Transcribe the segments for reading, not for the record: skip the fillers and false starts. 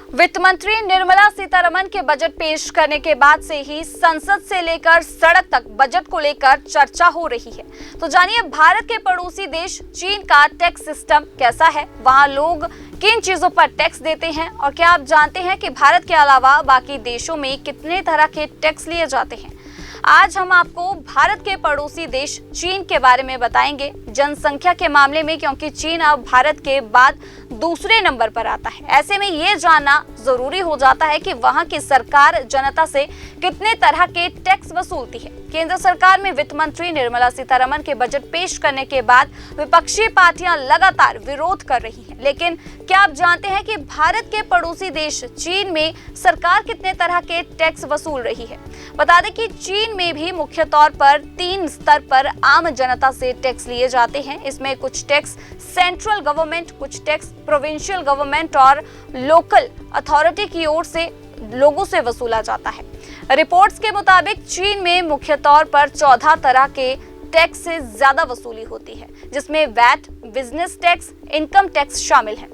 वित्त मंत्री निर्मला सीतारमण के बजट पेश करने के बाद से ही संसद से लेकर सड़क तक बजट को लेकर चर्चा हो रही है। तो जानिए भारत के पड़ोसी देश चीन का टैक्स सिस्टम कैसा है, वहां लोग किन चीजों पर टैक्स देते हैं और क्या आप जानते हैं कि भारत के अलावा बाकी देशों में कितने तरह के टैक्स लिए जाते हैं। आज हम आपको भारत के पड़ोसी देश चीन के बारे में बताएंगे, जनसंख्या के मामले में, क्योंकि चीन अब भारत के बाद दूसरे नंबर पर आता है। ऐसे में ये जानना जरूरी हो जाता है कि वहां की सरकार जनता से कितने तरह के टैक्स वसूलती है। केंद्र सरकार में वित्त मंत्री निर्मला सीतारमण के बजट पेश करने के बाद विपक्षी पार्टियां लगातार विरोध कर रही हैं। लेकिन क्या आप जानते हैं कि भारत के पड़ोसी देश चीन में सरकार कितने तरह के टैक्स वसूल रही है। बता दें कि चीन में भी मुख्य तौर पर 3 स्तर पर आम जनता से टैक्स लिए जाते हैं। इसमें कुछ टैक्स सेंट्रल गवर्नमेंट, कुछ टैक्स प्रोविंशियल गवर्नमेंट और लोकल अथॉरिटी की ओर से लोगों से वसूला जाता है। रिपोर्ट्स के मुताबिक चीन में मुख्य तौर पर 14 तरह के टैक्स से ज्यादा वसूली होती है, जिसमें VAT, business tax, income tax शामिल है।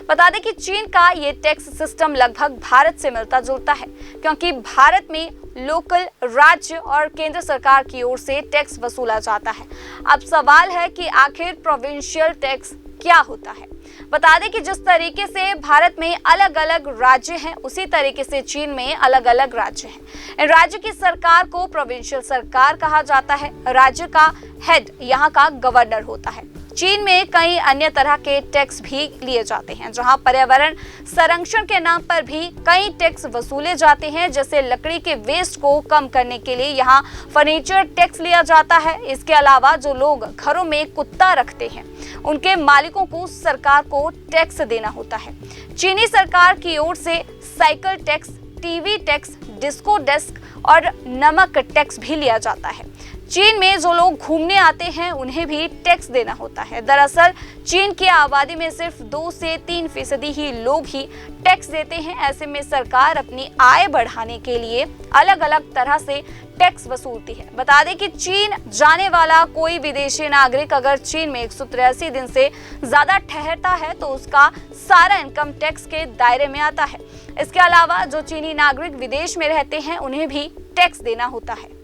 बता दें कि चीन का ये टैक्स सिस्टम लगभग भारत से मिलता जुलता है, क्योंकि भारत में लोकल, राज्य और केंद्र सरकार की ओर से टैक्स वसूला जाता है। अब सवाल है कि आखिर प्रोविंशियल टैक्स क्या होता है। बता दें कि जिस तरीके से भारत में अलग अलग राज्य हैं, उसी तरीके से चीन में अलग अलग राज्य हैं। इन राज्य की सरकार को प्रोविंशियल सरकार कहा जाता है। राज्य का हेड यहाँ का गवर्नर होता है। चीन में कई अन्य तरह के टैक्स भी लिए जाते हैं, जहां पर्यावरण संरक्षण के नाम पर भी कई टैक्स वसूले जाते हैं। जैसे लकड़ी के वेस्ट को कम करने के लिए यहां फर्नीचर टैक्स लिया जाता है। इसके अलावा जो लोग घरों में कुत्ता रखते हैं, उनके मालिकों को सरकार को टैक्स देना होता है। चीनी सरकार की ओर से cycle tax, TV tax, disco desk और नमक टैक्स भी लिया जाता है। चीन में जो लोग घूमने आते हैं, उन्हें भी टैक्स देना होता है। दरअसल चीन की आबादी में सिर्फ 2 से 3% ही लोग ही टैक्स देते हैं। ऐसे में सरकार अपनी आय बढ़ाने के लिए अलग अलग तरह से टैक्स वसूलती है। बता दें कि चीन जाने वाला कोई विदेशी नागरिक अगर चीन में 183 दिन से ज्यादा ठहरता है तो उसका सारा इनकम टैक्स के दायरे में आता है। इसके अलावा जो चीनी नागरिक विदेश में रहते हैं, उन्हें भी टैक्स देना होता है।